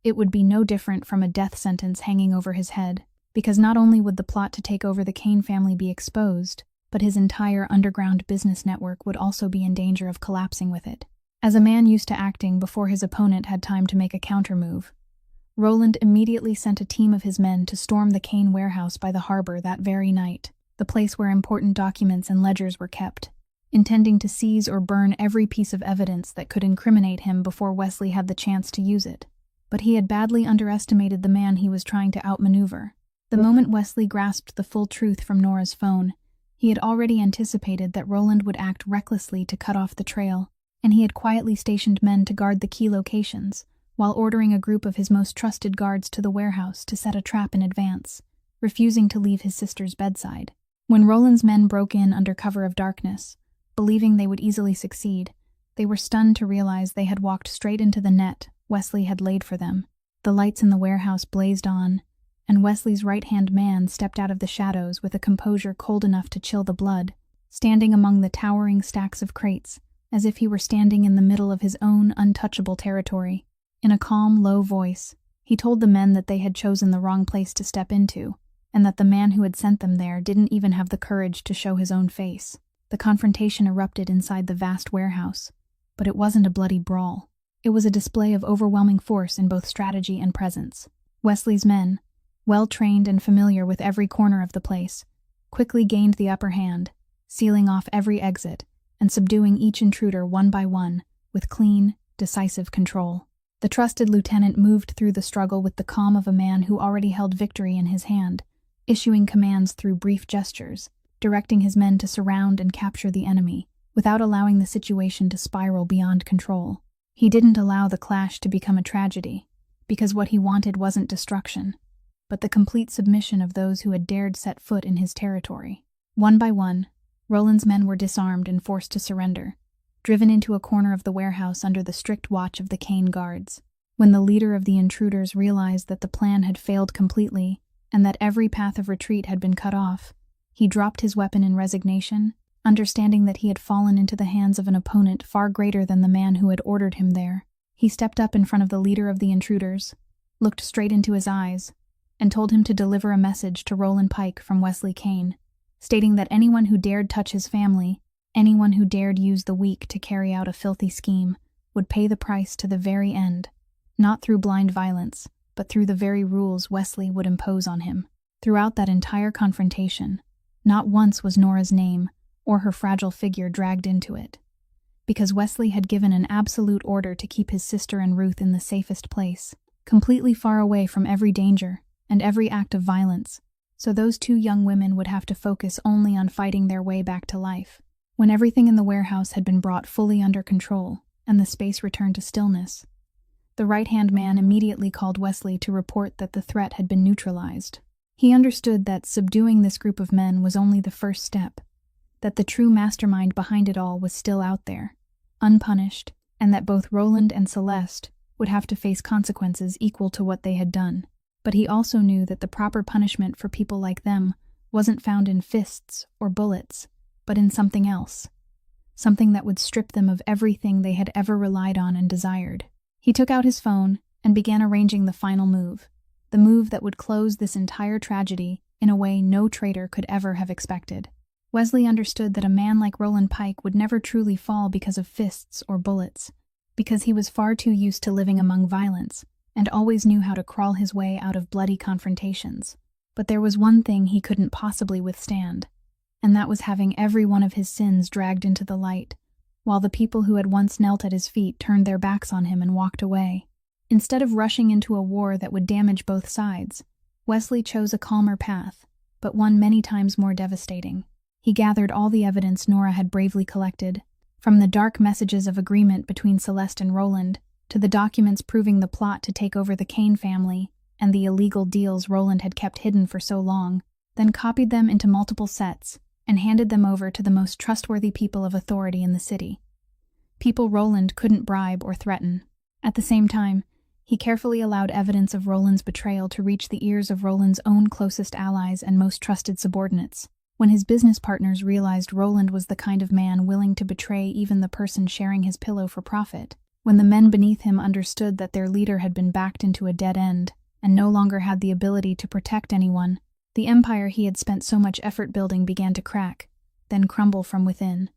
it would be no different from a death sentence hanging over his head, because not only would the plot to take over the Kane family be exposed, but his entire underground business network would also be in danger of collapsing with it. As a man used to acting before his opponent had time to make a countermove, Roland immediately sent a team of his men to storm the Kane warehouse by the harbor that very night, the place where important documents and ledgers were kept, intending to seize or burn every piece of evidence that could incriminate him before Wesley had the chance to use it. But he had badly underestimated the man he was trying to outmaneuver. The moment Wesley grasped the full truth from Nora's phone, he had already anticipated that Roland would act recklessly to cut off the trail, and he had quietly stationed men to guard the key locations, while ordering a group of his most trusted guards to the warehouse to set a trap in advance, refusing to leave his sister's bedside. When Roland's men broke in under cover of darkness, believing they would easily succeed, they were stunned to realize they had walked straight into the net Wesley had laid for them. The lights in the warehouse blazed on, and Wesley's right-hand man stepped out of the shadows with a composure cold enough to chill the blood, standing among the towering stacks of crates, as if he were standing in the middle of his own untouchable territory. In a calm, low voice, he told the men that they had chosen the wrong place to step into, and that the man who had sent them there didn't even have the courage to show his own face. The confrontation erupted inside the vast warehouse, but it wasn't a bloody brawl. It was a display of overwhelming force in both strategy and presence. Wesley's men, well trained and familiar with every corner of the place, quickly gained the upper hand, sealing off every exit and subduing each intruder one by one with clean, decisive control. The trusted lieutenant moved through the struggle with the calm of a man who already held victory in his hand, issuing commands through brief gestures, directing his men to surround and capture the enemy, without allowing the situation to spiral beyond control. He didn't allow the clash to become a tragedy, because what he wanted wasn't destruction, but the complete submission of those who had dared set foot in his territory. One by one, Roland's men were disarmed and forced to surrender, driven into a corner of the warehouse under the strict watch of the Kane guards. When the leader of the intruders realized that the plan had failed completely and that every path of retreat had been cut off, he dropped his weapon in resignation, understanding that he had fallen into the hands of an opponent far greater than the man who had ordered him there. He stepped up in front of the leader of the intruders, looked straight into his eyes, and told him to deliver a message to Roland Pike from Wesley Kane, stating that anyone who dared touch his family, anyone who dared use the weak to carry out a filthy scheme, would pay the price to the very end, not through blind violence, but through the very rules Wesley would impose on him. Throughout that entire confrontation, not once was Nora's name or her fragile figure dragged into it, because Wesley had given an absolute order to keep his sister and Ruth in the safest place, completely far away from every danger and every act of violence, so those two young women would have to focus only on fighting their way back to life. When everything in the warehouse had been brought fully under control and the space returned to stillness, the right-hand man immediately called Wesley to report that the threat had been neutralized. He understood that subduing this group of men was only the first step, that the true mastermind behind it all was still out there, unpunished, and that both Roland and Celeste would have to face consequences equal to what they had done. But he also knew that the proper punishment for people like them wasn't found in fists or bullets, but in something else, something that would strip them of everything they had ever relied on and desired. He took out his phone and began arranging the final move, the move that would close this entire tragedy in a way no traitor could ever have expected. Wesley understood that a man like Roland Pike would never truly fall because of fists or bullets, because he was far too used to living among violence and always knew how to crawl his way out of bloody confrontations. But there was one thing he couldn't possibly withstand, and that was having every one of his sins dragged into the light, while the people who had once knelt at his feet turned their backs on him and walked away. Instead of rushing into a war that would damage both sides, Wesley chose a calmer path, but one many times more devastating. He gathered all the evidence Nora had bravely collected, from the dark messages of agreement between Celeste and Roland, to the documents proving the plot to take over the Kane family and the illegal deals Roland had kept hidden for so long, then copied them into multiple sets and handed them over to the most trustworthy people of authority in the city. People Roland couldn't bribe or threaten. At the same time, he carefully allowed evidence of Roland's betrayal to reach the ears of Roland's own closest allies and most trusted subordinates. When his business partners realized Roland was the kind of man willing to betray even the person sharing his pillow for profit, when the men beneath him understood that their leader had been backed into a dead end and no longer had the ability to protect anyone, the empire he had spent so much effort building began to crack, then crumble from within.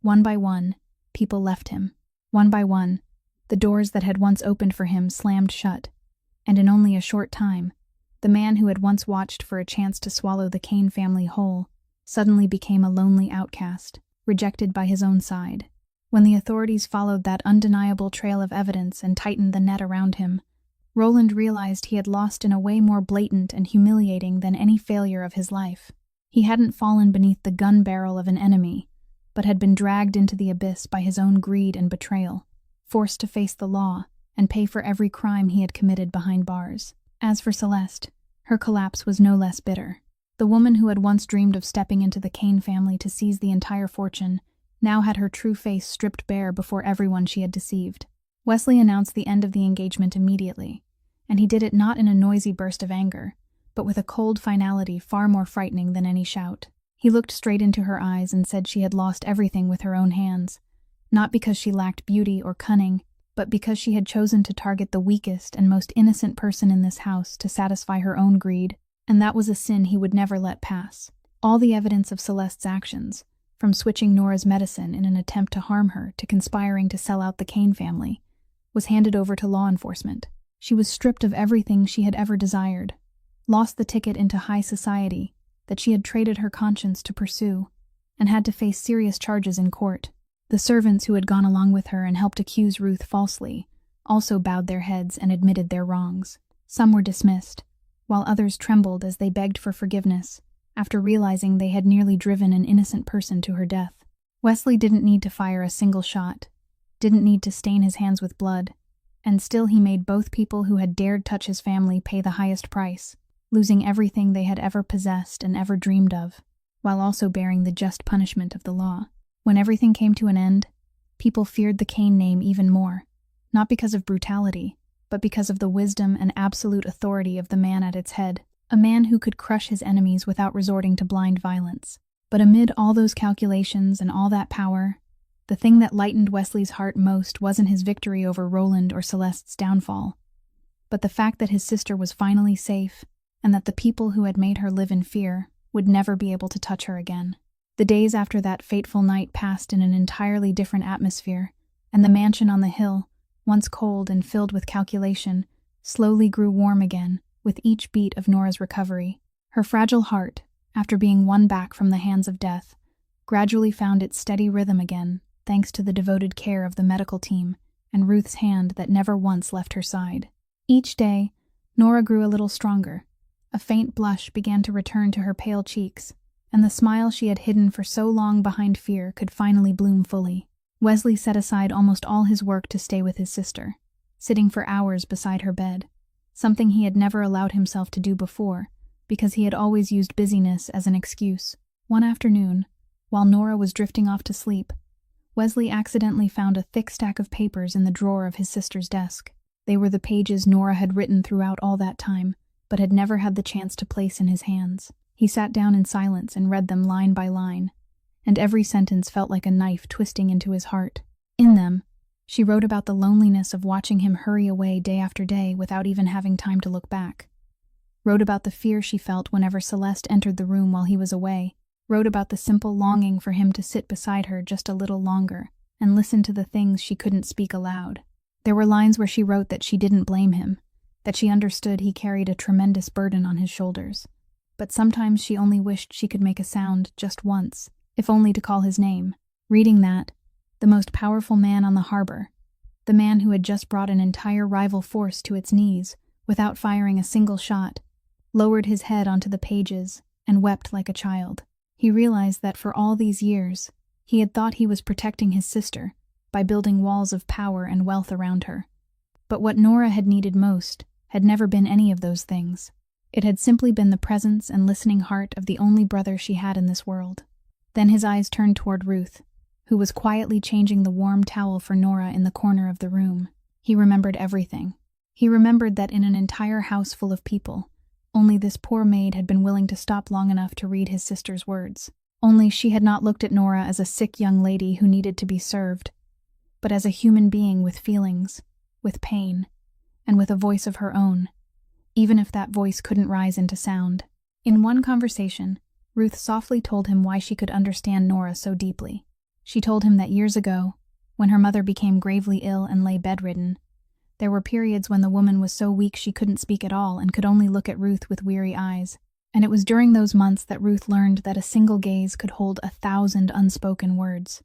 One by one, people left him. One by one, the doors that had once opened for him slammed shut, and in only a short time, the man who had once watched for a chance to swallow the Kane family whole suddenly became a lonely outcast, rejected by his own side. When the authorities followed that undeniable trail of evidence and tightened the net around him, Roland realized he had lost in a way more blatant and humiliating than any failure of his life. He hadn't fallen beneath the gun barrel of an enemy, but had been dragged into the abyss by his own greed and betrayal, forced to face the law and pay for every crime he had committed behind bars. As for Celeste, her collapse was no less bitter. The woman who had once dreamed of stepping into the Kane family to seize the entire fortune now had her true face stripped bare before everyone she had deceived. Wesley announced the end of the engagement immediately, and he did it not in a noisy burst of anger, but with a cold finality far more frightening than any shout. He looked straight into her eyes and said she had lost everything with her own hands, not because she lacked beauty or cunning, but because she had chosen to target the weakest and most innocent person in this house to satisfy her own greed, and that was a sin he would never let pass. All the evidence of Celeste's actions, from switching Nora's medicine in an attempt to harm her to conspiring to sell out the Kane family, was handed over to law enforcement. She was stripped of everything she had ever desired, lost the ticket into high society that she had traded her conscience to pursue, and had to face serious charges in court. The servants who had gone along with her and helped accuse Ruth falsely also bowed their heads and admitted their wrongs. Some were dismissed, while others trembled as they begged for forgiveness after realizing they had nearly driven an innocent person to her death. Wesley didn't need to fire a single shot, didn't need to stain his hands with blood, and still he made both people who had dared touch his family pay the highest price, losing everything they had ever possessed and ever dreamed of, while also bearing the just punishment of the law. When everything came to an end, people feared the Cain name even more, not because of brutality, but because of the wisdom and absolute authority of the man at its head, a man who could crush his enemies without resorting to blind violence. But amid all those calculations and all that power, the thing that lightened Wesley's heart most wasn't his victory over Roland or Celeste's downfall, but the fact that his sister was finally safe and that the people who had made her live in fear would never be able to touch her again. The days after that fateful night passed in an entirely different atmosphere, and the mansion on the hill, once cold and filled with calculation, slowly grew warm again with each beat of Nora's recovery. Her fragile heart, after being won back from the hands of death, gradually found its steady rhythm again, thanks to the devoted care of the medical team and Ruth's hand that never once left her side. Each day, Nora grew a little stronger. A faint blush began to return to her pale cheeks, and the smile she had hidden for so long behind fear could finally bloom fully. Wesley set aside almost all his work to stay with his sister, sitting for hours beside her bed, something he had never allowed himself to do before, because he had always used busyness as an excuse. One afternoon, while Nora was drifting off to sleep, Wesley accidentally found a thick stack of papers in the drawer of his sister's desk. They were the pages Nora had written throughout all that time, but had never had the chance to place in his hands. He sat down in silence and read them line by line, and every sentence felt like a knife twisting into his heart. In them, she wrote about the loneliness of watching him hurry away day after day without even having time to look back. Wrote about the fear she felt whenever Celeste entered the room while he was away. Wrote about the simple longing for him to sit beside her just a little longer and listen to the things she couldn't speak aloud. There were lines where she wrote that she didn't blame him, that she understood he carried a tremendous burden on his shoulders. But sometimes she only wished she could make a sound just once, if only to call his name. Reading that, the most powerful man on the harbor, the man who had just brought an entire rival force to its knees without firing a single shot, lowered his head onto the pages and wept like a child. He realized that for all these years, he had thought he was protecting his sister by building walls of power and wealth around her. But what Nora had needed most had never been any of those things. It had simply been the presence and listening heart of the only brother she had in this world. Then his eyes turned toward Ruth, who was quietly changing the warm towel for Nora in the corner of the room. He remembered everything. He remembered that in an entire house full of people, only this poor maid had been willing to stop long enough to read his sister's words. Only she had not looked at Nora as a sick young lady who needed to be served, but as a human being with feelings, with pain, and with a voice of her own, even if that voice couldn't rise into sound. In one conversation, Ruth softly told him why she could understand Nora so deeply. She told him that years ago, when her mother became gravely ill and lay bedridden, there were periods when the woman was so weak she couldn't speak at all and could only look at Ruth with weary eyes. And it was during those months that Ruth learned that a single gaze could hold 1,000 unspoken words.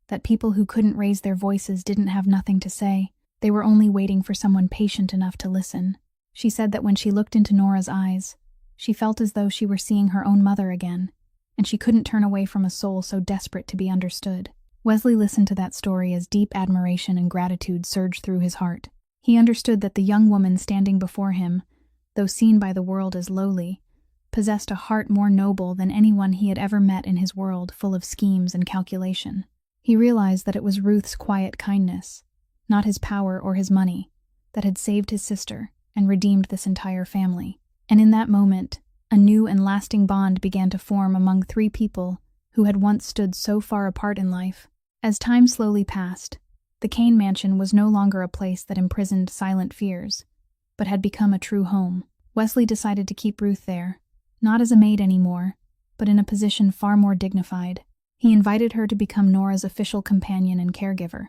That people who couldn't raise their voices didn't have nothing to say. They were only waiting for someone patient enough to listen. She said that when she looked into Nora's eyes, she felt as though she were seeing her own mother again, and she couldn't turn away from a soul so desperate to be understood. Wesley listened to that story as deep admiration and gratitude surged through his heart. He understood that the young woman standing before him, though seen by the world as lowly, possessed a heart more noble than anyone he had ever met in his world full of schemes and calculation. He realized that it was Ruth's quiet kindness, not his power or his money, that had saved his sister and redeemed this entire family. And in that moment, a new and lasting bond began to form among three people who had once stood so far apart in life. As time slowly passed, the Cain mansion was no longer a place that imprisoned silent fears, but had become a true home. Wesley decided to keep Ruth there, not as a maid anymore, but in a position far more dignified. He invited her to become Nora's official companion and caregiver,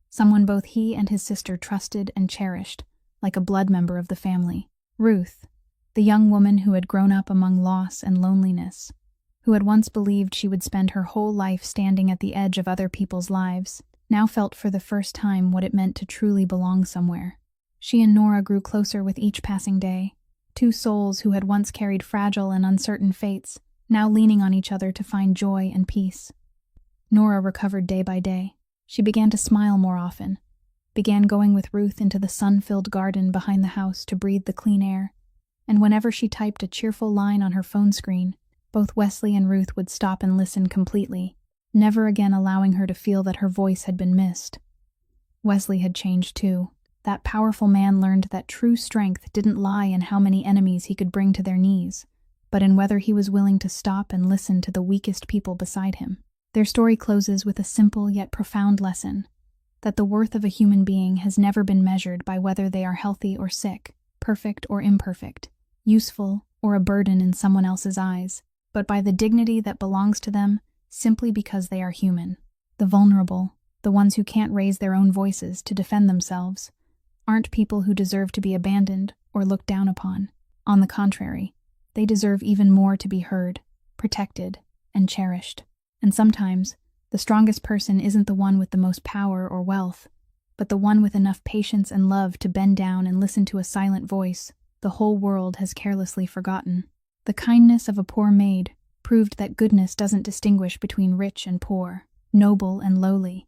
someone both he and his sister trusted and cherished, like a blood member of the family. Ruth, the young woman who had grown up among loss and loneliness, who had once believed she would spend her whole life standing at the edge of other people's lives, now felt for the first time what it meant to truly belong somewhere. She and Nora grew closer with each passing day, two souls who had once carried fragile and uncertain fates, now leaning on each other to find joy and peace. Nora recovered day by day. She began to smile more often, began going with Ruth into the sun-filled garden behind the house to breathe the clean air, and whenever she typed a cheerful line on her phone screen, both Wesley and Ruth would stop and listen completely, never again allowing her to feel that her voice had been missed. Wesley had changed too. That powerful man learned that true strength didn't lie in how many enemies he could bring to their knees, but in whether he was willing to stop and listen to the weakest people beside him. Their story closes with a simple yet profound lesson, that the worth of a human being has never been measured by whether they are healthy or sick, perfect or imperfect, useful or a burden in someone else's eyes, but by the dignity that belongs to them simply because they are human. The vulnerable, the ones who can't raise their own voices to defend themselves, aren't people who deserve to be abandoned or looked down upon. On the contrary, they deserve even more to be heard, protected, and cherished. And sometimes, the strongest person isn't the one with the most power or wealth, but the one with enough patience and love to bend down and listen to a silent voice the whole world has carelessly forgotten. The kindness of a poor maid proved that goodness doesn't distinguish between rich and poor, noble and lowly,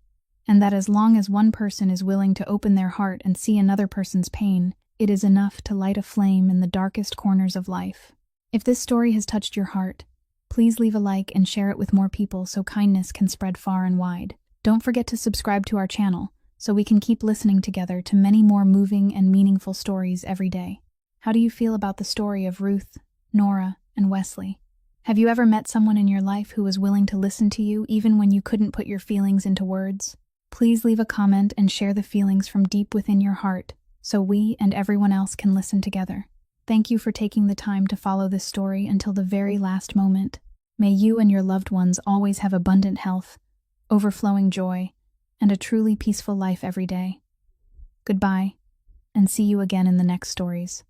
and that as long as one person is willing to open their heart and see another person's pain, it is enough to light a flame in the darkest corners of life. If this story has touched your heart, please leave a like and share it with more people so kindness can spread far and wide. Don't forget to subscribe to our channel so we can keep listening together to many more moving and meaningful stories every day. How do you feel about the story of Ruth, Nora, and Wesley? Have you ever met someone in your life who was willing to listen to you even when you couldn't put your feelings into words? Please leave a comment and share the feelings from deep within your heart so we and everyone else can listen together. Thank you for taking the time to follow this story until the very last moment. May you and your loved ones always have abundant health, overflowing joy, and a truly peaceful life every day. Goodbye, and see you again in the next stories.